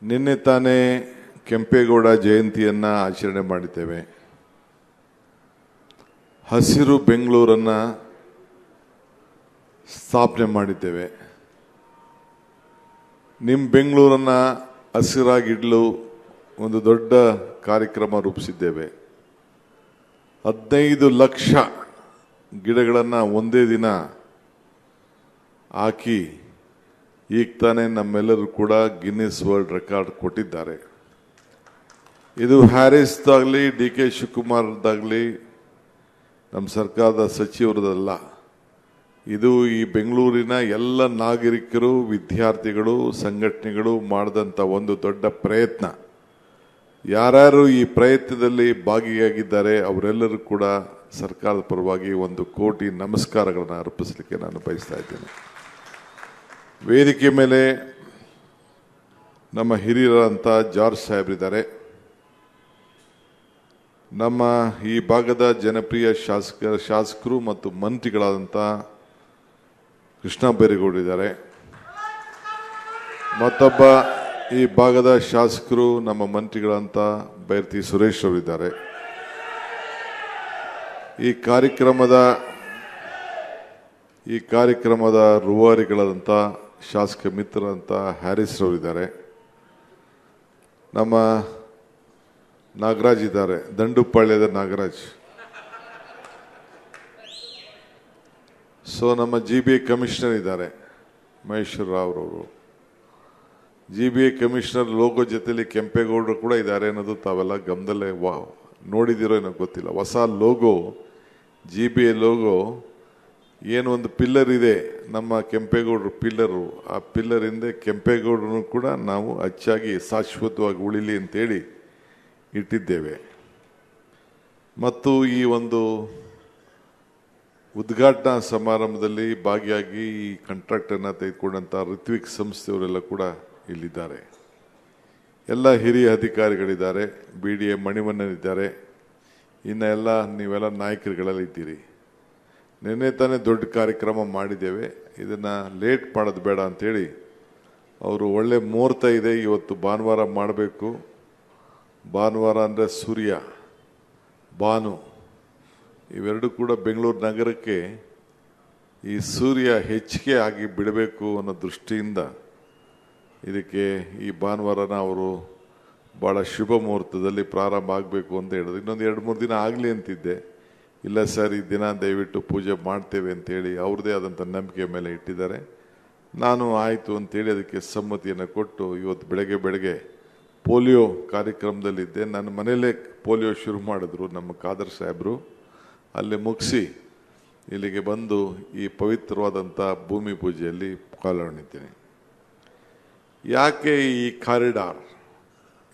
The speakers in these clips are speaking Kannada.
ನಿನ್ನೆ ತಾನೇ ಕೆಂಪೇಗೌಡ ಜಯಂತಿಯನ್ನು ಆಚರಣೆ ಮಾಡಿದ್ದೇವೆ. ಹಸಿರು ಬೆಂಗಳೂರನ್ನು ಸ್ಥಾಪನೆ ಮಾಡಿದ್ದೇವೆ. ನಿಮ್ಮ ಬೆಂಗಳೂರನ್ನು ಹಸಿರಾಗಿಡಲು ಒಂದು ದೊಡ್ಡ ಕಾರ್ಯಕ್ರಮ ರೂಪಿಸಿದ್ದೇವೆ. 15 ಲಕ್ಷ ಗಿಡಗಳನ್ನು ಒಂದೇ ದಿನ ಹಾಕಿ ಈಗ ತಾನೇ ನಮ್ಮೆಲ್ಲರೂ ಕೂಡ ಗಿನ್ನಿಸ್ ವರ್ಲ್ಡ್ ರೆಕಾರ್ಡ್ ಕೊಟ್ಟಿದ್ದಾರೆ. ಇದು ಹ್ಯಾರಿಸ್ದಾಗಲಿ DK ಶಿವಕುಮಾರ್ದಾಗಲಿ ನಮ್ಮ ಸರ್ಕಾರದ ಸಚಿವರದಲ್ಲ. ಇದು ಈ ಬೆಂಗಳೂರಿನ ಎಲ್ಲ ನಾಗರಿಕರು, ವಿದ್ಯಾರ್ಥಿಗಳು, ಸಂಘಟನೆಗಳು ಮಾಡಿದಂಥ ಒಂದು ದೊಡ್ಡ ಪ್ರಯತ್ನ. ಯಾರ್ಯಾರು ಈ ಪ್ರಯತ್ನದಲ್ಲಿ ಭಾಗಿಯಾಗಿದ್ದಾರೆ ಅವರೆಲ್ಲರೂ ಕೂಡ ಸರ್ಕಾರದ ಪರವಾಗಿ 1 ಕೋಟಿ ನಮಸ್ಕಾರಗಳನ್ನು ಅರ್ಪಿಸಲಿಕ್ಕೆ ನಾನು ಬಯಸ್ತಾ ಇದ್ದೇನೆ. ವೇದಿಕೆ ಮೇಲೆ ನಮ್ಮ ಹಿರಿಯರಂತ ಜಾರ್ಜ್ ಸಾಹೇಬ್ರಿದ್ದಾರೆ. ನಮ್ಮ ಈ ಭಾಗದ ಜನಪ್ರಿಯ ಶಾಸಕರು ಮತ್ತು ಮಂತ್ರಿಗಳಾದಂಥ ಕೃಷ್ಣ ಬೈರೇಗೌಡರಿದ್ದಾರೆ. ಮತ್ತೊಬ್ಬ ಈ ಭಾಗದ ಶಾಸಕರು ನಮ್ಮ ಮಂತ್ರಿಗಳಂತ ಬೈರತಿ ಸುರೇಶ್ ಅವರಿದ್ದಾರೆ. ಈ ಕಾರ್ಯಕ್ರಮದ ರೂವಾರಿಗಳಾದಂಥ ಶಾಸಕ ಮಿತ್ರರಂತ ಹ್ಯಾರಿಸ್ ಅವರಿದ್ದಾರೆ. ನಮ್ಮ ನಾಗರಾಜ್ ಇದ್ದಾರೆ, ದಂಡುಪಾಳ್ಯದ ನಾಗರಾಜ್. ನಮ್ಮ GBA ಕಮಿಷನರ್ ಇದ್ದಾರೆ, ಮಹೇಶ್ವರ ರಾವ್ ಅವರು. GBA ಕಮಿಷನರ್ ಲೋಗೋ ಜೊತೆಲಿ ಕೆಂಪೇಗೌಡರು ಕೂಡ ಇದ್ದಾರೆ ಅನ್ನೋದು ತಾವೆಲ್ಲ ಗಮನದಲ್ಲೇ ನೋಡಿದಿರೋ ಏನೋ ಗೊತ್ತಿಲ್ಲ. ಹೊಸ ಲೋಗೋ, GBA ಲೋಗೋ ಏನು ಒಂದು ಪಿಲ್ಲರ್ ಇದೆ, ನಮ್ಮ ಕೆಂಪೇಗೌಡರು ಪಿಲ್ಲರು. ಆ ಪಿಲ್ಲರ್ ಹಿಂದೆ ಕೆಂಪೇಗೌಡರನ್ನು ಕೂಡ ನಾವು ಅಚ್ಚಾಗಿ ಶಾಶ್ವತವಾಗಿ ಉಳಿಲಿ ಅಂತೇಳಿ ಇಟ್ಟಿದ್ದೇವೆ. ಮತ್ತು ಈ ಒಂದು ಉದ್ಘಾಟನಾ ಸಮಾರಂಭದಲ್ಲಿ ಭಾಗಿಯಾಗಿ ಈ ಕಾಂಟ್ರಾಕ್ಟನ್ನು ತೆಗೆದುಕೊಂಡಂಥ ಋತ್ವಿಕ್ ಸಂಸ್ಥೆಯವರೆಲ್ಲ ಕೂಡ ಇಲ್ಲಿದ್ದಾರೆ. ಎಲ್ಲ ಹಿರಿಯ ಅಧಿಕಾರಿಗಳಿದ್ದಾರೆ, BDA ಮಣಿವಣ್ಣನ್ ಇದ್ದಾರೆ, ಇನ್ನು ಎಲ್ಲ ನೀವೆಲ್ಲ ನಾಯಕರುಗಳಲ್ಲಿ ಇದ್ದೀರಿ. ನಿನ್ನೆ ತಾನೇ ದೊಡ್ಡ ಕಾರ್ಯಕ್ರಮ ಮಾಡಿದ್ದೇವೆ. ಇದನ್ನು ಲೇಟ್ ಮಾಡೋದು ಬೇಡ ಅಂಥೇಳಿ ಅವರು ಒಳ್ಳೆ ಮುಹೂರ್ತ ಇದೆ, ಇವತ್ತು ಭಾನುವಾರ ಮಾಡಬೇಕು. ಭಾನುವಾರ ಅಂದರೆ ಸೂರ್ಯ, ಭಾನು ಇವೆರಡೂ ಕೂಡ ಬೆಂಗಳೂರು ನಗರಕ್ಕೆ ಈ ಸೂರ್ಯ ಹೆಚ್ಚಿಗೆ ಆಗಿ ಬಿಡಬೇಕು ಅನ್ನೋ ದೃಷ್ಟಿಯಿಂದ ಇದಕ್ಕೆ ಈ ಭಾನುವಾರನ ಅವರು ಭಾಳ ಶುಭ ಮುಹೂರ್ತದಲ್ಲಿ ಪ್ರಾರಂಭ ಆಗಬೇಕು ಅಂತ ಹೇಳಿದ್ರು. ಇನ್ನೊಂದು 2-3 ದಿನ ಆಗಲಿ ಅಂತಿದ್ದೆ. ಇಲ್ಲ ಸರ್, ಈ ದಿನ ದಯವಿಟ್ಟು ಪೂಜೆ ಮಾಡ್ತೇವೆ ಅಂತೇಳಿ ಅವ್ರದ್ದೇ ಆದಂಥ ನಂಬಿಕೆ ಮೇಲೆ ಇಟ್ಟಿದ್ದಾರೆ. ನಾನು ಆಯಿತು ಅಂತೇಳಿ ಅದಕ್ಕೆ ಸಮ್ಮತಿಯನ್ನು ಕೊಟ್ಟು ಇವತ್ತು ಬೆಳಗ್ಗೆ ಪೋಲಿಯೋ ಕಾರ್ಯಕ್ರಮದಲ್ಲಿದ್ದೆ. ನನ್ನ ಮನೆಯಲ್ಲೇ ಪೋಲಿಯೋ ಶುರು ಮಾಡಿದ್ರು ನಮ್ಮ ಖಾದರ್ ಸಾಹೇಬರು. ಅಲ್ಲಿ ಮುಗಿಸಿ ಇಲ್ಲಿಗೆ ಬಂದು ಈ ಪವಿತ್ರವಾದಂಥ ಭೂಮಿ ಪೂಜೆಯಲ್ಲಿ ಪಾಲ್ಗೊಂಡಿದ್ದೀನಿ. ಯಾಕೆ ಈ ಕಾರಿಡಾರ್,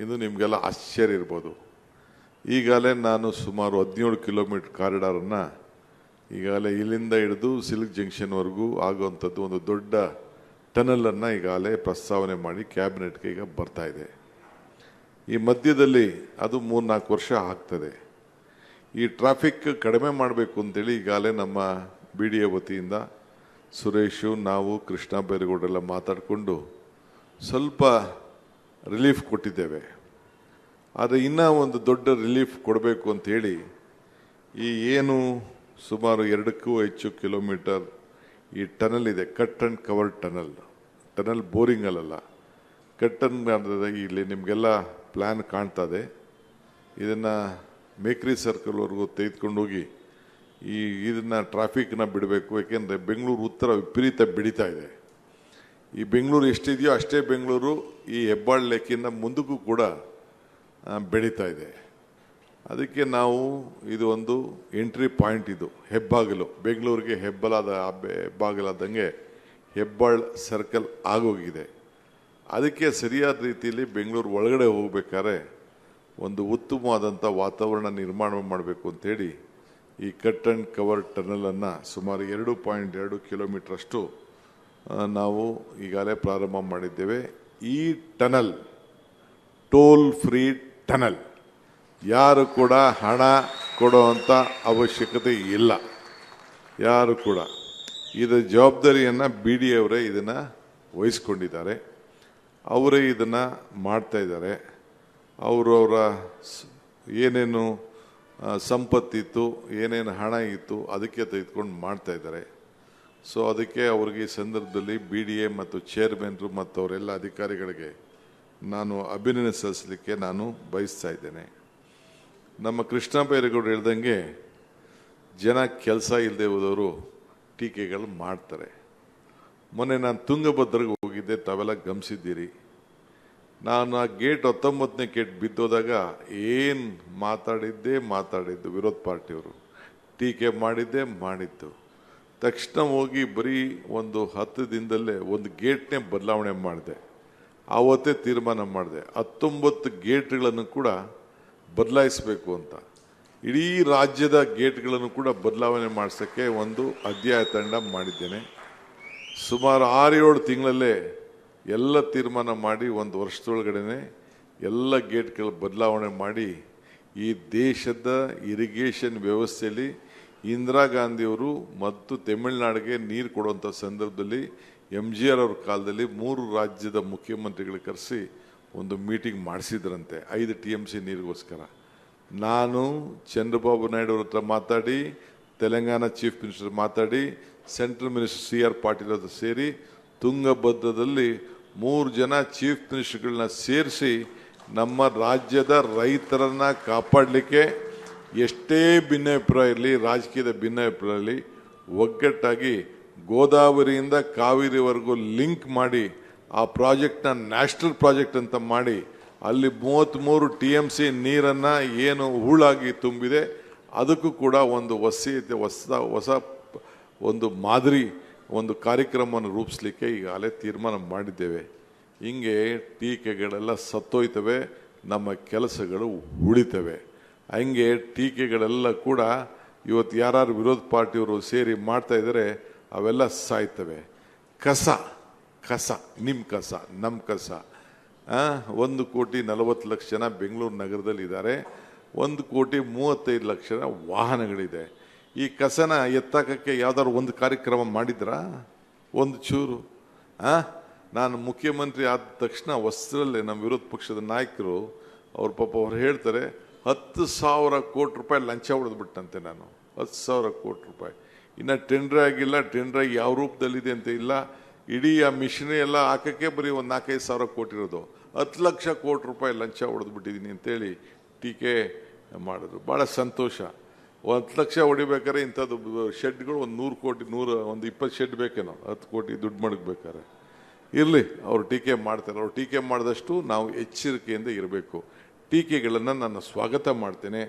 ಇದು ನಿಮಗೆಲ್ಲ ಆಶ್ಚರ್ಯ ಇರ್ಬೋದು. ಈಗಾಗಲೇ ನಾನು ಸುಮಾರು 17 ಕಿಲೋಮೀಟರ್ ಕಾರಿಡಾರನ್ನು ಈಗಾಗಲೇ ಇಲ್ಲಿಂದ ಹಿಡಿದು ಸಿಲ್ಕ್ ಜಂಕ್ಷನ್ವರೆಗೂ ಆಗುವಂಥದ್ದು ಒಂದು ದೊಡ್ಡ ಟನಲನ್ನು ಈಗಾಗಲೇ ಪ್ರಸ್ತಾವನೆ ಮಾಡಿ ಕ್ಯಾಬಿನೆಟ್ಗೆ ಈಗ ಬರ್ತಾ ಇದೆ. ಈ ಮಧ್ಯದಲ್ಲಿ ಅದು 3-4 ವರ್ಷ ಆಗ್ತದೆ. ಈ ಟ್ರಾಫಿಕ್ ಕಡಿಮೆ ಮಾಡಬೇಕು ಅಂತೇಳಿ ಈಗಾಗಲೇ ನಮ್ಮ BDA ವತಿಯಿಂದ ಸುರೇಶು, ನಾವು, ಕೃಷ್ಣ ಬೈರೇಗೌಡರೆಲ್ಲ ಮಾತಾಡಿಕೊಂಡು ಸ್ವಲ್ಪ ರಿಲೀಫ್ ಕೊಟ್ಟಿದ್ದೇವೆ. ಆದರೆ ಇನ್ನೂ ಒಂದು ದೊಡ್ಡ ರಿಲೀಫ್ ಕೊಡಬೇಕು ಅಂಥೇಳಿ ಈ ಏನು ಸುಮಾರು 2ಕ್ಕೂ ಹೆಚ್ಚು ಕಿಲೋಮೀಟರ್ ಈ ಟನಲ್ ಇದೆ, ಕಟ್ ಆ್ಯಂಡ್ ಕವರ್ ಟನಲ್ ಬೋರಿಂಗಲ್ಲ, ಕಟ್ ಆ್ಯಂಡ್. ಇಲ್ಲಿ ನಿಮಗೆಲ್ಲ ಪ್ಲ್ಯಾನ್ ಕಾಣ್ತದೆ. ಇದನ್ನು ಮೇಕ್ರಿ ಸರ್ಕಲ್ವರೆಗೂ ತೆಗೆದುಕೊಂಡೋಗಿ ಇದನ್ನು ಟ್ರಾಫಿಕ್ನ ಬಿಡಬೇಕು. ಏಕೆಂದರೆ ಬೆಂಗಳೂರು ಉತ್ತರ ವಿಪರೀತ ಬೆಳೀತಾ ಇದೆ. ಈ ಬೆಂಗಳೂರು ಎಷ್ಟಿದೆಯೋ ಅಷ್ಟೇ ಬೆಂಗಳೂರು ಈ ಹೆಬ್ಬಾಳು ಲೇಕಿಂದ ಮುಂದಕ್ಕೂ ಕೂಡ ಬೆಳೀತಾ ಇದೆ. ಅದಕ್ಕೆ ನಾವು ಇದು ಒಂದು ಎಂಟ್ರಿ ಪಾಯಿಂಟ್, ಇದು ಹೆಬ್ಬಾಗಿಲು, ಬೆಂಗಳೂರಿಗೆ ಹೆಬ್ಬಾಗಿಲಾದಂಗೆ ಹೆಬ್ಬಾಳು ಸರ್ಕಲ್ ಆಗೋಗಿದೆ. ಅದಕ್ಕೆ ಸರಿಯಾದ ರೀತಿಯಲ್ಲಿ ಬೆಂಗಳೂರು ಒಳಗಡೆ ಹೋಗ್ಬೇಕಾದ್ರೆ ಒಂದು ಉತ್ತಮವಾದಂಥ ವಾತಾವರಣ ನಿರ್ಮಾಣ ಮಾಡಬೇಕು ಅಂಥೇಳಿ ಈ ಕಟ್ ಆ್ಯಂಡ್ ಕವರ್ ಟನಲನ್ನು ಸುಮಾರು 2.2 ಕಿಲೋಮೀಟ್ರಷ್ಟು ನಾವು ಈಗಾಗಲೇ ಪ್ರಾರಂಭ ಮಾಡಿದ್ದೇವೆ. ಈ ಟನಲ್ ಟೋಲ್ ಫ್ರೀ ಟನಲ್, ಯಾರು ಕೂಡ ಹಣ ಕೊಡುವಂಥ ಅವಶ್ಯಕತೆ ಇಲ್ಲ. ಯಾರು ಕೂಡ ಇದರ ಜವಾಬ್ದಾರಿಯನ್ನು BDA ಅವರೇ ಇದನ್ನು ವಹಿಸ್ಕೊಂಡಿದ್ದಾರೆ. ಅವರೇ ಇದನ್ನು ಮಾಡ್ತಾ ಇದ್ದಾರೆ. ಅವರ ಏನೇನು ಸಂಪತ್ತಿತ್ತು, ಏನೇನು ಹಣ ಇತ್ತು ಅದಕ್ಕೆ ತೆಗೆದುಕೊಂಡು ಮಾಡ್ತಾ ಇದ್ದಾರೆ. ಸೊ ಅದಕ್ಕೆ ಅವ್ರಿಗೆ ಈ ಸಂದರ್ಭದಲ್ಲಿ BDA ಮತ್ತು ಚೇರ್ಮನ್ರು ಮತ್ತು ಅವರೆಲ್ಲ ಅಧಿಕಾರಿಗಳಿಗೆ ನಾನು ಅಭಿನಂದನೆ ಸಲ್ಲಿಸಲಿಕ್ಕೆ ನಾನು ಬಯಸ್ತಾ ಇದ್ದೇನೆ. ನಮ್ಮ ಕೃಷ್ಣ ಬೈರೇಗೌಡರು ಹೇಳ್ದಂಗೆ ಜನ ಕೆಲಸ ಇಲ್ಲದೆ ಹೋದವರು ಟೀಕೆಗಳು ಮಾಡ್ತಾರೆ. ಮೊನ್ನೆ ನಾನು ತುಂಗಭದ್ರೆಗೆ ಹೋಗಿದ್ದೆ, ತಾವೆಲ್ಲ ಗಮನಿಸಿದ್ದೀರಿ. ನಾನು ಆ ಗೇಟ್ 19ನೇ ಗೇಟ್ ಬಿದ್ದೋದಾಗ ಏನು ಮಾತಾಡಿದ್ದು ವಿರೋಧ ಪಾರ್ಟಿಯವರು, ಟೀಕೆ ಮಾಡಿದ್ದು. ತಕ್ಷಣ ಹೋಗಿ ಬರೀ ಒಂದು 10 ದಿನದಲ್ಲೇ ಒಂದು ಗೇಟ್ನೇ ಬದಲಾವಣೆ ಮಾಡಿದೆ. ಆವತ್ತೇ ತೀರ್ಮಾನ ಮಾಡಿದೆ 19 ಗೇಟ್ಗಳನ್ನು ಕೂಡ ಬದಲಾಯಿಸಬೇಕು ಅಂತ. ಇಡೀ ರಾಜ್ಯದ ಗೇಟ್ಗಳನ್ನು ಕೂಡ ಬದಲಾವಣೆ ಮಾಡಿಸೋಕ್ಕೆ ಒಂದು ಅಧ್ಯಾಯ ತಂಡ ಮಾಡಿದ್ದೇನೆ. ಸುಮಾರು 6-7 ತಿಂಗಳಲ್ಲೇ ಎಲ್ಲ ತೀರ್ಮಾನ ಮಾಡಿ ಒಂದು ವರ್ಷದೊಳಗಡೆ ಎಲ್ಲ ಗೇಟ್ಗಳ ಬದಲಾವಣೆ ಮಾಡಿ ಈ ದೇಶದ ಇರಿಗೇಷನ್ ವ್ಯವಸ್ಥೆಯಲ್ಲಿ ಇಂದಿರಾ ಗಾಂಧಿಯವರು ಮತ್ತು ತಮಿಳುನಾಡಿಗೆ ನೀರು ಕೊಡುವಂಥ ಸಂದರ್ಭದಲ್ಲಿ MGR ಅವ್ರ ಕಾಲದಲ್ಲಿ 3 ರಾಜ್ಯದ ಮುಖ್ಯಮಂತ್ರಿಗಳು ಕರೆಸಿ ಒಂದು ಮೀಟಿಂಗ್ ಮಾಡಿಸಿದ್ರಂತೆ 5 TMC ನೀರಿಗೋಸ್ಕರ. ನಾನು ಚಂದ್ರಬಾಬು ನಾಯ್ಡು ಅವ್ರ ಹತ್ರ ಮಾತಾಡಿ, ತೆಲಂಗಾಣ ಚೀಫ್ ಮಿನಿಸ್ಟರ್ ಮಾತಾಡಿ, ಸೆಂಟ್ರಲ್ ಮಿನಿಸ್ಟರ್ CR ಪಾಟೀಲ್ ಅವರು ಸೇರಿ ತುಂಗಭದ್ರದಲ್ಲಿ 3 ಜನ ಚೀಫ್ ಮಿನಿಸ್ಟರ್ಗಳನ್ನ ಸೇರಿಸಿ ನಮ್ಮ ರಾಜ್ಯದ ರೈತರನ್ನ ಕಾಪಾಡಲಿಕ್ಕೆ ಎಷ್ಟೇ ಭಿನ್ನಾಭಿಪ್ರಾಯ ಇರಲಿ, ರಾಜಕೀಯದ ಭಿನ್ನಾಭಿಪ್ರಾಯ ಇರಲಿ, ಒಗ್ಗಟ್ಟಾಗಿ ಗೋದಾವರಿಯಿಂದ ಕಾವೇರಿವರೆಗೂ ಲಿಂಕ್ ಮಾಡಿ ಆ ಪ್ರಾಜೆಕ್ಟ್ನ ನ್ಯಾಷನಲ್ ಪ್ರಾಜೆಕ್ಟ್ ಅಂತ ಮಾಡಿ ಅಲ್ಲಿ 33 TMC ನೀರನ್ನು ಏನು ಹೂಳಾಗಿ ತುಂಬಿದೆ ಅದಕ್ಕೂ ಕೂಡ ಒಂದು ಹೊಸ ಒಂದು ಮಾದರಿ ಒಂದು ಕಾರ್ಯಕ್ರಮವನ್ನು ರೂಪಿಸಲಿಕ್ಕೆ ಈಗಾಗಲೇ ತೀರ್ಮಾನ ಮಾಡಿದ್ದೇವೆ. ಹಿಂಗೆ ಟೀಕೆಗಳೆಲ್ಲ ಸತ್ತೋಯ್ತವೆ, ನಮ್ಮ ಕೆಲಸಗಳು ಉಳಿತವೆ. ಹಂಗೆ ಟೀಕೆಗಳೆಲ್ಲ ಕೂಡ ಇವತ್ತು ಯಾರು ವಿರೋಧ ಪಾರ್ಟಿಯವರು ಸೇರಿ ಮಾಡ್ತಾ ಇದ್ದಾರೆ ಅವೆಲ್ಲ ಸಾಯ್ತವೆ. ಕಸ ನಿಮ್ಮ ಕಸ ನಮ್ಮ ಕಸ. 1,40,00,000 ಜನ ಬೆಂಗಳೂರು ನಗರದಲ್ಲಿ ಇದ್ದಾರೆ, 1,35,00,000 ವಾಹನಗಳಿದೆ. ಈ ಕಸನ ಎತ್ತಾಕಕ್ಕೆ ಯಾವ್ದಾದ್ರು ಒಂದು ಕಾರ್ಯಕ್ರಮ ಮಾಡಿದ್ರಾ? ಒಂದು ಚೂರು? ನಾನು ಮುಖ್ಯಮಂತ್ರಿ ಆದ ತಕ್ಷಣ ಹೊಸದಲ್ಲೇ ನಮ್ಮ ವಿರೋಧ ಪಕ್ಷದ ನಾಯಕರು ಅವ್ರು ಹೇಳ್ತಾರೆ 10,000 ಕೋಟಿ ರೂಪಾಯಿ ಲಂಚ ಹೊಡೆದ್ಬಿಟ್ಟಂತೆ. ನಾನು 10,000 ಕೋಟಿ ರೂಪಾಯಿ ಇನ್ನು ಟೆಂಡರ್ ಆಗಿಲ್ಲ, ಟೆಂಡರ್ ಯಾವ ರೂಪದಲ್ಲಿದೆ ಅಂತ ಇಲ್ಲ. ಇಡೀ ಆ ಮಿಷನರಿ ಎಲ್ಲ ಹಾಕಕ್ಕೆ ಬರೀ ಒಂದು 4-5 ಸಾವಿರ ಕೋಟಿ ಇರೋದು, 10 ಲಕ್ಷ ಕೋಟಿ ರೂಪಾಯಿ ಲಂಚ ಹೊಡೆದ್ಬಿಟ್ಟಿದ್ದೀನಿ ಅಂತೇಳಿ ಟೀಕೆ ಮಾಡಿದ್ರು. ಭಾಳ ಸಂತೋಷ. 10 ಲಕ್ಷ ಹೊಡಿಬೇಕಾದ್ರೆ ಇಂಥದ್ದು ಶೆಡ್ಗಳು ಒಂದು 100 ಕೋಟಿ, ಒಂದು 20 ಶೆಡ್ ಬೇಕೇನೋ, 10 ಕೋಟಿ ದುಡ್ಡು ಮಡಗಬೇಕಾರೆ. ಇರಲಿ, ಅವ್ರು ಟೀಕೆ ಮಾಡ್ತಾರೆ. ಅವ್ರು ಟೀಕೆ ಮಾಡಿದಷ್ಟು ನಾವು ಎಚ್ಚರಿಕೆಯಿಂದ ಇರಬೇಕು. ಟೀಕೆಗಳನ್ನು ನಾನು ಸ್ವಾಗತ ಮಾಡ್ತೇನೆ,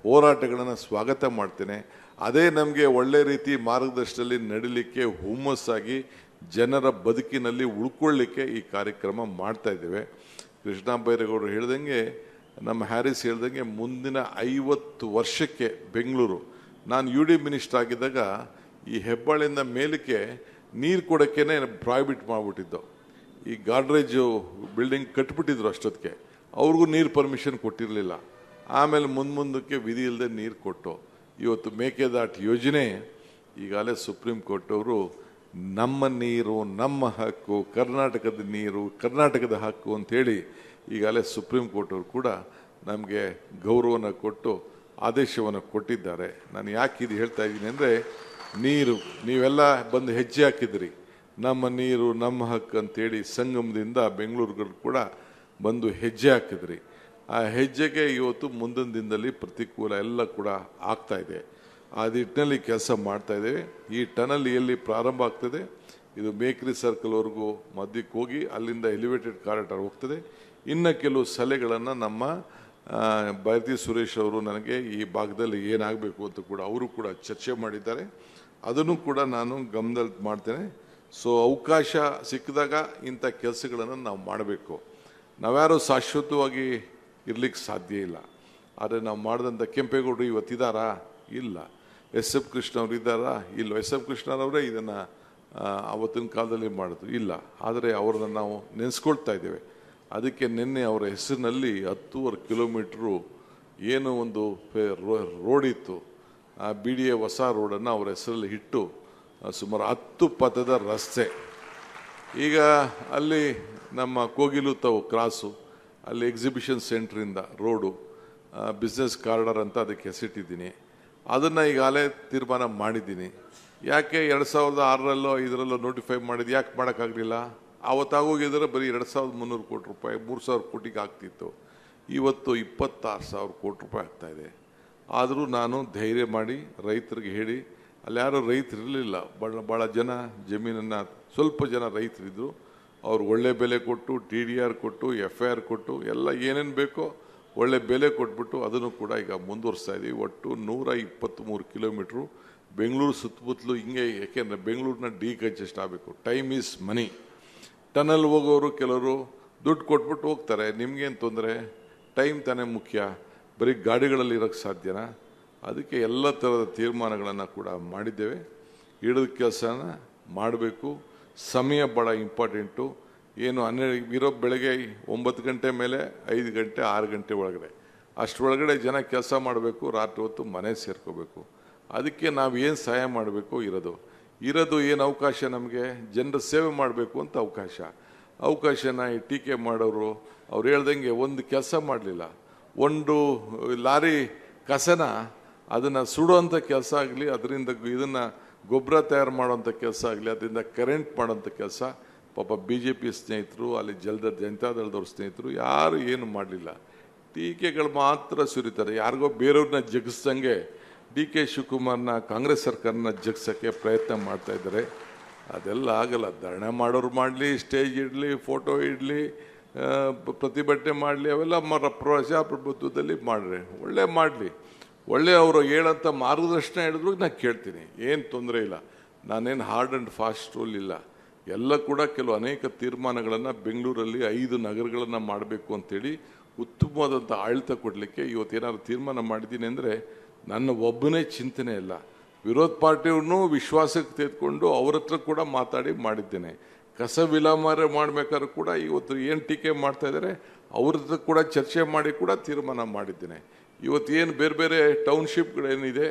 ಹೋರಾಟಗಳನ್ನು ಸ್ವಾಗತ ಮಾಡ್ತೇನೆ. ಅದೇ ನಮಗೆ ಒಳ್ಳೆ ರೀತಿ ಮಾರ್ಗದರ್ಶನದಲ್ಲಿ ನಡೀಲಿಕ್ಕೆ ಹುಮ್ಮಸ್ಸಾಗಿ ಜನರ ಬದುಕಿನಲ್ಲಿ ಉಳ್ಕೊಳ್ಳಿಕ್ಕೆ ಈ ಕಾರ್ಯಕ್ರಮ ಮಾಡ್ತಾ ಇದ್ದೇವೆ. ಕೃಷ್ಣ ಬೈರೇಗೌಡರು ಹೇಳ್ದಂಗೆ, ನಮ್ಮ ಹ್ಯಾರಿಸ್ ಹೇಳ್ದಂಗೆ ಮುಂದಿನ 50 ವರ್ಷಕ್ಕೆ ಬೆಂಗಳೂರು, ನಾನು UD ಮಿನಿಸ್ಟರ್ ಆಗಿದ್ದಾಗ ಈ ಹೆಬ್ಬಾಳಿಂದ ಮೇಲಕ್ಕೆ ನೀರು ಕೊಡೋಕ್ಕೇನೆ ಪ್ರಾಯ್ಬಿಟ್ ಮಾಡಿಬಿಟ್ಟಿದ್ದು. ಈ ಗಾಡ್ರೇಜು ಬಿಲ್ಡಿಂಗ್ ಕಟ್ಬಿಟ್ಟಿದ್ರು, ಅಷ್ಟೊತ್ತಿಗೆ ಅವ್ರಿಗೂ ನೀರು ಪರ್ಮಿಷನ್ ಕೊಟ್ಟಿರಲಿಲ್ಲ. ಆಮೇಲೆ ಮುಂದಕ್ಕೆ ವಿಧಿ ಇಲ್ಲದೆ ನೀರು ಕೊಟ್ಟು ಇವತ್ತು ಮೇಕೆದಾಟು ಯೋಜನೆ ಈಗಾಗಲೇ ಸುಪ್ರೀಂ ಕೋರ್ಟ್ ಅವರು ನಮ್ಮ ನೀರು ನಮ್ಮ ಹಕ್ಕು, ಕರ್ನಾಟಕದ ನೀರು ಕರ್ನಾಟಕದ ಹಕ್ಕು ಅಂಥೇಳಿ ಈಗಾಗಲೇ ಸುಪ್ರೀಂ ಕೋರ್ಟ್ ಅವರು ಕೂಡ ನಮಗೆ ಗೌರವನ ಕೊಟ್ಟು ಆದೇಶವನ್ನು ಕೊಟ್ಟಿದ್ದಾರೆ. ನಾನು ಯಾಕೆ ಇದು ಹೇಳ್ತಾ ಇದ್ದೀನಿ ಅಂದರೆ, ನೀವೆಲ್ಲ ಬಂದು ಹೆಜ್ಜೆ ಹಾಕಿದ್ರಿ, ನಮ್ಮ ನೀರು ನಮ್ಮ ಹಕ್ಕು ಅಂತೇಳಿ ಸಂಗಮದಿಂದ ಬೆಂಗಳೂರುಗಳು ಕೂಡ ಬಂದು ಹೆಜ್ಜೆ ಹಾಕಿದ್ರಿ. ಆ ಹೆಜ್ಜೆಗೆ ಇವತ್ತು ಮುಂದಿನ ದಿನದಲ್ಲಿ ಪ್ರತಿಕೂಲ ಎಲ್ಲ ಕೂಡ ಆಗ್ತಾ ಇದೆ. ಆ ನಿಟ್ಟಿನಲ್ಲಿ ಕೆಲಸ ಮಾಡ್ತಾ ಇದ್ದೇವೆ. ಈ ಟನಲ್ ಎಲ್ಲಿ ಪ್ರಾರಂಭ ಆಗ್ತದೆ, ಇದು ಮೇಕ್ರಿ ಸರ್ಕಲ್ವರೆಗೂ ಮಧ್ಯಕ್ಕೆ ಹೋಗಿ ಅಲ್ಲಿಂದ ಎಲಿವೇಟೆಡ್ ಕಾರಿಡಾರ್ ಹೋಗ್ತದೆ. ಇನ್ನು ಕೆಲವು ಸಲಹೆಗಳನ್ನು ನಮ್ಮ ಭಾರತಿ ಸುರೇಶ್ ಅವರು ನನಗೆ ಈ ಭಾಗದಲ್ಲಿ ಏನಾಗಬೇಕು ಅಂತ ಕೂಡ ಅವರು ಕೂಡ ಚರ್ಚೆ ಮಾಡಿದ್ದಾರೆ. ಅದನ್ನು ಕೂಡ ನಾನು ಗಮನದಲ್ಲಿ ಮಾಡ್ತೇನೆ. ಸೊ ಅವಕಾಶ ಸಿಕ್ಕಿದಾಗ ಇಂಥ ಕೆಲಸಗಳನ್ನು ನಾವು ಮಾಡಬೇಕು. ನಾವ್ಯಾರು ಶಾಶ್ವತವಾಗಿ ಇರ್ಲಿಕ್ಕೆ ಸಾಧ್ಯ ಇಲ್ಲ. ಆದರೆ ನಾವು ಮಾಡಿದಂಥ ಕೆಂಪೇಗೌಡರು ಇವತ್ತಿದ್ದಾರಾ? ಇಲ್ಲ. SF ಕೃಷ್ಣ ಅವರು ಇದ್ದಾರಾ? ಇಲ್ಲ. SF ಕೃಷ್ಣರವರೇ ಇದನ್ನು ಆವತ್ತಿನ ಕಾಲದಲ್ಲಿ ಮಾಡಿದ್ರು? ಇಲ್ಲ. ಆದರೆ ಅವರನ್ನು ನಾವು ನೆನೆಸ್ಕೊಳ್ತಾ ಇದ್ದೇವೆ. ಅದಕ್ಕೆ ನಿನ್ನೆ ಅವರ ಹೆಸರಿನಲ್ಲಿ 10.5 ಕಿಲೋಮೀಟ್ರು ಏನು ಒಂದು ರೋಡ್ ಇತ್ತು, ಆ BDA ಹೊಸ ರೋಡನ್ನು ಅವರ ಹೆಸರಲ್ಲಿ ಇಟ್ಟು ಸುಮಾರು 10 ಪಥದ ರಸ್ತೆ ಈಗ ಅಲ್ಲಿ ನಮ್ಮ ಕೋಗಿಲು ತಾವು ಕ್ರಾಸು ಅಲ್ಲಿ ಎಕ್ಸಿಬಿಷನ್ ಸೆಂಟ್ರಿಂದ ರೋಡು ಬಿಸ್ನೆಸ್ ಕಾರಿಡಾರ್ ಅಂತ ಅದಕ್ಕೆ ಹೆಸರಿಟ್ಟಿದ್ದೀನಿ. ಅದನ್ನು ಈಗಾಗಲೇ ತೀರ್ಮಾನ ಮಾಡಿದ್ದೀನಿ. ಯಾಕೆ 2006ರಲ್ಲೋ 5ರಲ್ಲೋ ನೋಟಿಫೈ ಮಾಡಿದ್ದು ಯಾಕೆ ಮಾಡೋಕ್ಕಾಗಲಿಲ್ಲ? ಆವತ್ತಾಗೋಗಿದ್ರೆ ಬರೀ 2,300 ಕೋಟಿ ರೂಪಾಯಿ 3,000 ಕೋಟಿಗೆ ಆಗ್ತಿತ್ತು. ಇವತ್ತು 26,000 ಕೋಟಿ ರೂಪಾಯಿ ಆಗ್ತಾಯಿದೆ. ಆದರೂ ನಾನು ಧೈರ್ಯ ಮಾಡಿ ರೈತರಿಗೆ ಹೇಳಿ, ಅಲ್ಲಿ ಯಾರೂ ರೈತರಿರಲಿಲ್ಲ, ಭಾಳ ಜನ ಜಮೀನನ್ನು ಸ್ವಲ್ಪ ಜನ ರೈತರಿದ್ದರು. ಅವ್ರು ಒಳ್ಳೆ ಬೆಲೆ ಕೊಟ್ಟು TDR ಕೊಟ್ಟು FIR ಕೊಟ್ಟು ಎಲ್ಲ ಏನೇನು ಬೇಕೋ ಒಳ್ಳೆ ಬೆಲೆ ಕೊಟ್ಬಿಟ್ಟು ಅದನ್ನು ಕೂಡ ಈಗ ಮುಂದುವರಿಸ್ತಾ ಇದ್ದೀವಿ. ಒಟ್ಟು 123 ಕಿಲೋಮೀಟ್ರು ಬೆಂಗಳೂರು ಸುತ್ತಮುತ್ತಲು ಹಿಂಗೆ, ಯಾಕೆಂದರೆ ಬೆಂಗಳೂರಿನ ಡಿಕಂಜೆಸ್ಟ್ ಆಗಬೇಕು. Time is money. ಟನಲ್ ಹೋಗೋರು ಕೆಲವರು ದುಡ್ಡು ಕೊಟ್ಬಿಟ್ಟು ಹೋಗ್ತಾರೆ, ನಿಮಗೇನು ತೊಂದರೆ? ಟೈಮ್ ತಾನೇ ಮುಖ್ಯ. ಬರೀ ಗಾಡಿಗಳಲ್ಲಿ ಇರೋಕ್ಕೆ ಸಾಧ್ಯನಾ? ಅದಕ್ಕೆ ಎಲ್ಲ ಥರದ ತೀರ್ಮಾನಗಳನ್ನು ಕೂಡ ಮಾಡಿದ್ದೇವೆ. ಹಿಡಿದ ಕೆಲಸನ ಮಾಡಬೇಕು. ಸಮಯ ಭಾಳ ಇಂಪಾರ್ಟೆಂಟು. ಏನು 12 ಬೆಳಗ್ಗೆ 9 ಗಂಟೆ ಮೇಲೆ 5 ಗಂಟೆ 6 ಗಂಟೆ ಒಳಗಡೆ ಅಷ್ಟರೊಳಗಡೆ ಜನ ಕೆಲಸ ಮಾಡಬೇಕು, ರಾತ್ರಿ ಹೊತ್ತು ಮನೆ ಸೇರ್ಕೋಬೇಕು. ಅದಕ್ಕೆ ನಾವು ಏನು ಸಹಾಯ ಮಾಡಬೇಕು ಇರೋದು ಏನು ಅವಕಾಶ ನಮಗೆ? ಜನರ ಸೇವೆ ಮಾಡಬೇಕು ಅಂತ ಅವಕಾಶನ ಈ ಟೀಕೆ ಮಾಡೋರು ಅವ್ರು ಹೇಳ್ದಂಗೆ ಒಂದು ಕೆಲಸ ಮಾಡಲಿಲ್ಲ. ಒಂದು ಲಾರಿ ಕಸನ ಅದನ್ನು ಸುಡುವಂಥ ಕೆಲಸ ಆಗಲಿ, ಅದರಿಂದ ಇದನ್ನು ಗೊಬ್ಬರ ತಯಾರು ಮಾಡೋವಂಥ ಕೆಲಸ ಆಗಲಿ, ಅದರಿಂದ ಕರೆಂಟ್ ಮಾಡೋಂಥ ಕೆಲಸ ಪಾಪ BJP ಸ್ನೇಹಿತರು, ಅಲ್ಲಿ ಜನತಾದಳದವ್ರ ಸ್ನೇಹಿತರು ಯಾರು ಏನು ಮಾಡಲಿಲ್ಲ. ಟೀಕೆಗಳು ಮಾತ್ರ ಸುರಿತಾರೆ. ಯಾರಿಗೋ ಬೇರೆಯವ್ರನ್ನ ಜಗಿಸ್ದಂಗೆ DK ಶಿವಕುಮಾರ್ನ ಕಾಂಗ್ರೆಸ್ ಸರ್ಕಾರನ ಜಗಿಸೋಕ್ಕೆ ಪ್ರಯತ್ನ ಮಾಡ್ತಾ ಇದ್ದಾರೆ. ಅದೆಲ್ಲ ಆಗಲ್ಲ. ಧರಣೆ ಮಾಡೋರು ಮಾಡಲಿ, ಸ್ಟೇಜ್ ಇಡಲಿ, ಫೋಟೋ ಇಡಲಿ, ಪ್ರತಿಭಟನೆ ಮಾಡಲಿ, ಅವೆಲ್ಲ ಪ್ರಜಾಪ್ರಭುತ್ವದಲ್ಲಿ ಮಾಡ್ರೆ ಮಾಡಲಿ. ಒಳ್ಳೆ ಅವರು ಹೇಳೋಂಥ ಮಾರ್ಗದರ್ಶನ ಹೇಳಿದ್ರು ನಾನು ಕೇಳ್ತೀನಿ, ಏನು ತೊಂದರೆ ಇಲ್ಲ. ನಾನೇನು ಹಾರ್ಡ್ ಆ್ಯಂಡ್ ಫಾಸ್ಟ್ ರೂಲ್ ಇಲ್ಲ. ಎಲ್ಲ ಕೂಡ ಅನೇಕ ತೀರ್ಮಾನಗಳನ್ನು ಬೆಂಗಳೂರಲ್ಲಿ 5 ನಗರಗಳನ್ನು ಮಾಡಬೇಕು ಅಂತೇಳಿ ಉತ್ತಮವಾದಂಥ ಆಡಳಿತ ಕೊಡಲಿಕ್ಕೆ ಇವತ್ತೇನಾದ್ರು ತೀರ್ಮಾನ ಮಾಡಿದ್ದೀನಿ ಅಂದರೆ ನನ್ನ ಒಬ್ಬನೇ ಚಿಂತನೆ ಇಲ್ಲ. ವಿರೋಧ ಪಾರ್ಟಿಯವ್ರನ್ನೂ ವಿಶ್ವಾಸಕ್ಕೆ ತೆಗೆದುಕೊಂಡು ಅವ್ರ ಹತ್ರ ಕೂಡ ಮಾತಾಡಿ ಮಾಡಿದ್ದೇನೆ. ಕಸ ವಿಲೇವಾರಿ ಮಾಡಬೇಕಾದ್ರೂ ಕೂಡ ಇವತ್ತು ಏನು ಟೀಕೆ ಮಾಡ್ತಾ ಇದ್ದಾರೆ ಅವ್ರ ಹತ್ರ ಕೂಡ ಚರ್ಚೆ ಮಾಡಿ ಕೂಡ ತೀರ್ಮಾನ ಮಾಡಿದ್ದೇನೆ. ಇವತ್ತೇನು ಬೇರೆ ಬೇರೆ ಟೌನ್ಶಿಪ್ಗಳೇನಿದೆ,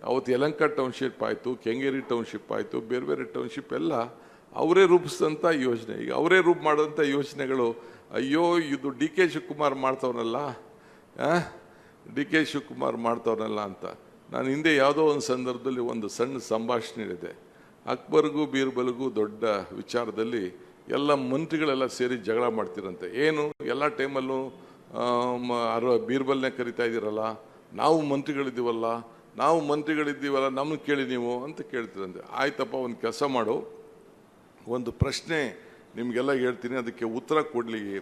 ಅವತ್ತು ಯಲಹಂಕ ಟೌನ್ಶಿಪ್ ಆಯಿತು, ಕೆಂಗೇರಿ ಟೌನ್ಶಿಪ್ ಆಯಿತು, ಬೇರೆ ಬೇರೆ ಟೌನ್ಶಿಪ್ ಎಲ್ಲ ಅವರೇ ರೂಪಿಸಿದಂಥ ಯೋಜನೆ. ಈಗ ಅವರೇ ಮಾಡಿದಂಥ ಯೋಜನೆಗಳು, ಅಯ್ಯೋ ಇದು DK ಶಿವಕುಮಾರ್ ಮಾಡ್ತವನಲ್ಲ, DK ಶಿವಕುಮಾರ್ ಮಾಡ್ತವನಲ್ಲ ಅಂತ ನಾನು ಹಿಂದೆ ಯಾವುದೋ ಒಂದು ಸಂದರ್ಭದಲ್ಲಿ ಒಂದು ಸಣ್ಣ ಸಂಭಾಷಣೆ ಹೇಳಿದೆ. ಅಕ್ಬರ್ಗೂ ಬೀರ್ಬಲ್ಗೂ ದೊಡ್ಡ ವಿಚಾರದಲ್ಲಿ ಎಲ್ಲ ಮಂತ್ರಿಗಳೆಲ್ಲ ಸೇರಿ ಜಗಳ ಮಾಡ್ತಿರಂತೆ. ಏನು ಎಲ್ಲ ಟೈಮಲ್ಲೂ ಬೀರ್ಬಲ್ನೇ ಕರಿತಾ ಇದ್ದೀರಲ್ಲ, ನಾವು ಮಂತ್ರಿಗಳಿದ್ದೀವಲ್ಲ ನಮ್ಮನ್ನು ಕೇಳಿ ನೀವು ಅಂತ ಕೇಳ್ತಿರಂತೆ. ಆಯ್ತಪ್ಪ, ಒಂದು ಕೆಲಸ ಮಾಡು, ಒಂದು ಪ್ರಶ್ನೆ ನಿಮಗೆಲ್ಲ ಹೇಳ್ತೀನಿ, ಅದಕ್ಕೆ ಉತ್ತರ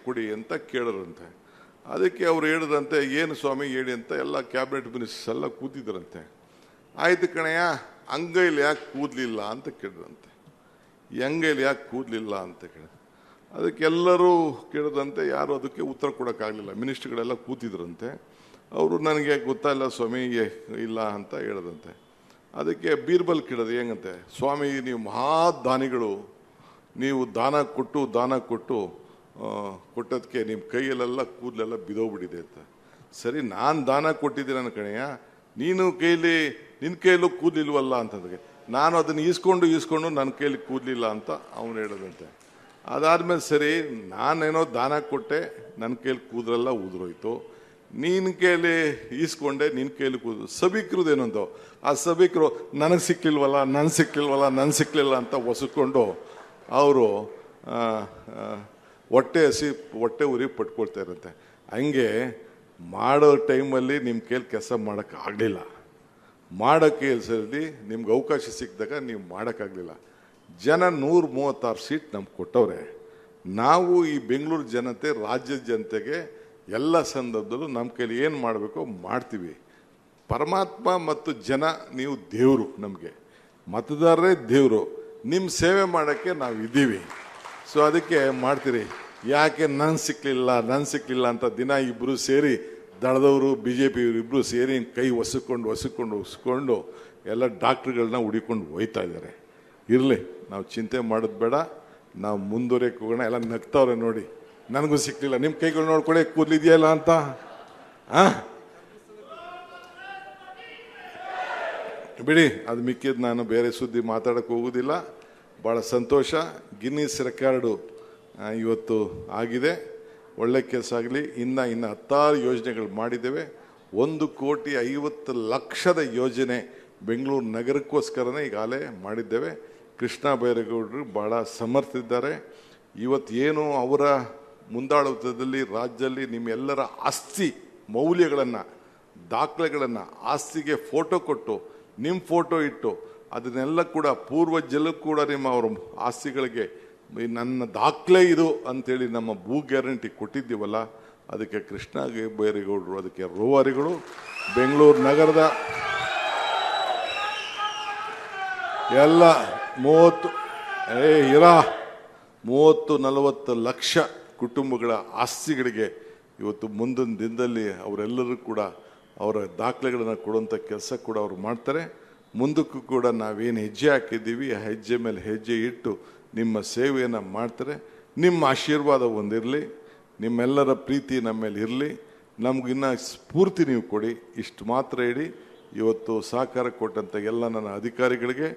ಕೊಡಿ ಅಂತ ಕೇಳೋರಂತೆ. ಅದಕ್ಕೆ ಅವ್ರು ಹೇಳಿದ್ರಂತೆ, ಏನು ಸ್ವಾಮಿ ಹೇಳಿ ಅಂತ ಎಲ್ಲ ಕ್ಯಾಬಿನೆಟ್ ಮಿನಿಸ್ಟರ್ಸ್ ಎಲ್ಲ ಕೂತಿದ್ರಂತೆ. ಆಯ್ತು ಕಣಯ್ಯ, ಅಂಗೈಲಿ ಯಾಕೆ ಕೂದಲಿಲ್ಲ ಅಂತ ಕೇಳಿದ್ರಂತೆ. ಅಂಗೈಲಿ ಯಾಕೆ ಕೂದಲಿಲ್ಲ ಅಂತ ಕೇಳಿದ್ರು. ಅದಕ್ಕೆಲ್ಲರೂ ಕೇಳಿದಂತೆ ಯಾರು ಅದಕ್ಕೆ ಉತ್ತರ ಕೊಡೋಕ್ಕಾಗಲಿಲ್ಲ. ಮಿನಿಸ್ಟ್ರುಗಳೆಲ್ಲ ಕೂತಿದ್ರಂತೆ. ಅವರು ನನಗೆ ಗೊತ್ತಾಯಿಲ್ಲ ಸ್ವಾಮಿ ಇಲ್ಲ ಅಂತ ಹೇಳದಂತೆ. ಅದಕ್ಕೆ ಬೀರ್ಬಲ್ ಕೇಳೋದು ಹೆಂಗಂತೆ, ಸ್ವಾಮಿ ನೀವು ಮಹಾದಾನಿಗಳು, ನೀವು ದಾನ ಕೊಟ್ಟು ಕೊಟ್ಟದಕ್ಕೆ ನಿಮ್ಮ ಕೈಯಲ್ಲೆಲ್ಲ ಕೂದಲೆಲ್ಲ ಬಿದೋಗ್ಬಿಟ್ಟಿದೆ ಅಂತ. ಸರಿ, ನಾನು ದಾನ ಕೊಟ್ಟಿದ್ದೀನಿ ನನ್ನ ಕಣೆಯ, ನಿನ್ನ ಕೈಯಲ್ಲೂ ಕೂದಲಿಲ್ವಲ್ಲ ಅಂತಂದ್ರೆ ನಾನು ಅದನ್ನು ಈಸ್ಕೊಂಡು ನನ್ನ ಕೈಯಲ್ಲಿ ಕೂದಲಿಲ್ಲ ಅಂತ ಅವನು ಹೇಳೋದಂತೆ. ಅದಾದ್ಮೇಲೆ ಸರಿ, ನಾನೇನೋ ದಾನ ಕೊಟ್ಟೆ, ನನ್ನ ಕೈಯಲ್ಲಿ ಕೂದಲೆಲ್ಲ ಉದುರೋಯ್ತು, ನಿನ್ನ ಕೈಯಲ್ಲಿ ಈಸ್ಕೊಂಡೆ, ನಿನ್ನ ಕೈಯಲ್ಲಿ ಕೂದಲು ಸಭಿಕರದೇನು ಅಂತ. ಆ ಸಭಿಕರು ನನಗೆ ಸಿಕ್ಲಿಲ್ಲ ಅಂತ ಹೊಸಕೊಂಡು ಅವರು ಹೊಟ್ಟೆ ಉರಿ ಪಟ್ಕೊಳ್ತಾ ಇರುತ್ತೆ. ಹಂಗೆ ಮಾಡೋ ಟೈಮಲ್ಲಿ ನಿಮ್ಮ ಕೈಯಲ್ಲಿ ಕೆಲಸ ಮಾಡೋಕ್ಕಾಗಲಿಲ್ಲ, ಮಾಡೋ ಕೆಲಸದಲ್ಲಿ ನಿಮ್ಗೆ ಅವಕಾಶ ಸಿಕ್ಕಿದಾಗ ನೀವು ಮಾಡೋಕ್ಕಾಗಲಿಲ್ಲ. ಜನ 136 ಸೀಟ್ ನಮ್ಗೆ ಕೊಟ್ಟವ್ರೆ. ನಾವು ಈ ಬೆಂಗಳೂರು ಜನತೆ, ರಾಜ್ಯದ ಜನತೆಗೆ ಎಲ್ಲ ಸಂದರ್ಭದಲ್ಲೂ ನಮ್ಮ ಕೈಲಿ ಏನು ಮಾಡಬೇಕೋ ಮಾಡ್ತೀವಿ. ಪರಮಾತ್ಮ ಮತ್ತು ಜನ, ನೀವು ದೇವರು, ನಮಗೆ ಮತದಾರರೇ ದೇವರು. ನಿಮ್ಮ ಸೇವೆ ಮಾಡೋಕ್ಕೆ ನಾವು ಇದ್ದೀವಿ. ಸೊ ಅದಕ್ಕೆ ಮಾಡ್ತೀರಿ. ಯಾಕೆ ನನ್ನ ಸಿಕ್ಕಲಿಲ್ಲ ಅಂತ ದಿನ ಇಬ್ಬರು ಸೇರಿ, ದಳದವರು BJP ಇಬ್ಬರು ಸೇರಿ ಕೈ ಒಸ್ಕೊಂಡು ಎಲ್ಲ ಡಾಕ್ಟ್ರುಗಳನ್ನ ಹುಡಿಕೊಂಡು ಹೋಯ್ತಾ ಇದ್ದಾರೆ. ಇರಲಿ, ನಾವು ಚಿಂತೆ ಮಾಡೋದು ಬೇಡ, ನಾವು ಮುಂದುವರೆಯಕ್ಕೆ ಹೋಗೋಣ. ಎಲ್ಲ ನಗ್ತಾವ್ರೆ ನೋಡಿ, ನನಗೂ ಸಿಕ್ಕಲಿಲ್ಲ, ನಿಮ್ಮ ಕೈಗಳು ನೋಡ್ಕೊಳ್ಳಿ ಕೂದಲಿದೆಯಲ್ಲ ಅಂತ. ಬಿಡಿ, ಅದು ಮಿಕ್ಕಿದ್ದು ನಾನು ಬೇರೆ ಸುದ್ದಿ ಮಾತಾಡಕ್ಕೆ ಹೋಗೋದಿಲ್ಲ. ಭಾಳ ಸಂತೋಷ. ಗಿನ್ನಿಸ್ ರೆಕಾರ್ಡು ಇವತ್ತು ಆಗಿದೆ. ಒಳ್ಳೆ ಕೆಲಸ ಆಗಲಿ. ಇನ್ನು 16 ಯೋಜನೆಗಳು ಮಾಡಿದ್ದೇವೆ. 1,50,00,000 ಯೋಜನೆ ಬೆಂಗಳೂರು ನಗರಕ್ಕೋಸ್ಕರನೇ ಈಗಾಗಲೇ ಮಾಡಿದ್ದೇವೆ. ಕೃಷ್ಣ ಬೈರೇಗೌಡರು ಭಾಳ ಸಮರ್ಥರಿದ್ದಾರೆ. ಇವತ್ತೇನು ಅವರ ಮುಂದಾಳತ್ವದಲ್ಲಿ ರಾಜ್ಯದಲ್ಲಿ ನಿಮ್ಮೆಲ್ಲರ ಆಸ್ತಿ ಮೌಲ್ಯಗಳನ್ನು, ದಾಖಲೆಗಳನ್ನು, ಆಸ್ತಿಗೆ ಫೋಟೋ ಕೊಟ್ಟು, ನಿಮ್ಮ ಫೋಟೋ ಇಟ್ಟು ಅದನ್ನೆಲ್ಲ ಕೂಡ ಪೂರ್ವಜಲ್ಲೂ ಕೂಡ ನಿಮ್ಮ ಅವ್ರ ಆಸ್ತಿಗಳಿಗೆ ನನ್ನ ದಾಖಲೆ ಇದು ಅಂತೇಳಿ ನಮ್ಮ ಭೂ ಗ್ಯಾರಂಟಿ ಕೊಟ್ಟಿದ್ದೀವಲ್ಲ, ಅದಕ್ಕೆ ಕೃಷ್ಣ ಬೈರೇಗೌಡರು ಅದಕ್ಕೆ ರೂವಾರಿಗಳು. ಬೆಂಗಳೂರು ನಗರದ ಎಲ್ಲ 30-40 ಲಕ್ಷ ಕುಟುಂಬಗಳ ಆಸ್ತಿಗಳಿಗೆ ಇವತ್ತು ಮುಂದಿನ ದಿನದಲ್ಲಿ ಅವರೆಲ್ಲರೂ ಕೂಡ ಅವರ ದಾಖಲೆಗಳನ್ನು ಕೊಡುವಂಥ ಕೆಲಸ ಕೂಡ ಅವರು ಮಾಡ್ತಾರೆ. ಮುಂದಕ್ಕೂ ಕೂಡ ನಾವೇನು ಹೆಜ್ಜೆ ಹಾಕಿದ್ದೀವಿ ಆ ಹೆಜ್ಜೆ ಮೇಲೆ ಹೆಜ್ಜೆ ಇಟ್ಟು ನಿಮ್ಮ ಸೇವೆಯನ್ನು ಮಾಡ್ತಾರೆ. ನಿಮ್ಮ ಆಶೀರ್ವಾದ ಒಂದಿರಲಿ, ನಿಮ್ಮೆಲ್ಲರ ಪ್ರೀತಿ ನಮ್ಮ ಮೇಲೆ ಇರಲಿ, ನಮಗಿನ್ನ ಸ್ಫೂರ್ತಿ ನೀವು ಕೊಡಿ. ಇಷ್ಟು ಮಾತ್ರ ಹೇಳಿ ಇವತ್ತು ಸಹಕಾರ ಕೊಟ್ಟಂಥ ಎಲ್ಲ ನನ್ನ ಅಧಿಕಾರಿಗಳಿಗೆ,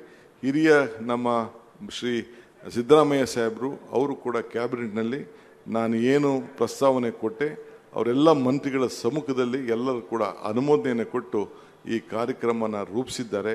ಹಿರಿಯ ನಮ್ಮ ಶ್ರೀ ಸಿದ್ದರಾಮಯ್ಯ ಸಾಹೇಬರು ಅವರು ಕೂಡ ಕ್ಯಾಬಿನೆಟ್ನಲ್ಲಿ ನಾನು ಏನು ಪ್ರಸ್ತಾವನೆ ಕೊಟ್ಟೆ ಅವರೆಲ್ಲ ಮಂತ್ರಿಗಳ ಸಮ್ಮುಖದಲ್ಲಿ ಎಲ್ಲರೂ ಕೂಡ ಅನುಮೋದನೆಯನ್ನು ಕೊಟ್ಟು ಈ ಕಾರ್ಯಕ್ರಮನ ರೂಪಿಸಿದ್ದಾರೆ.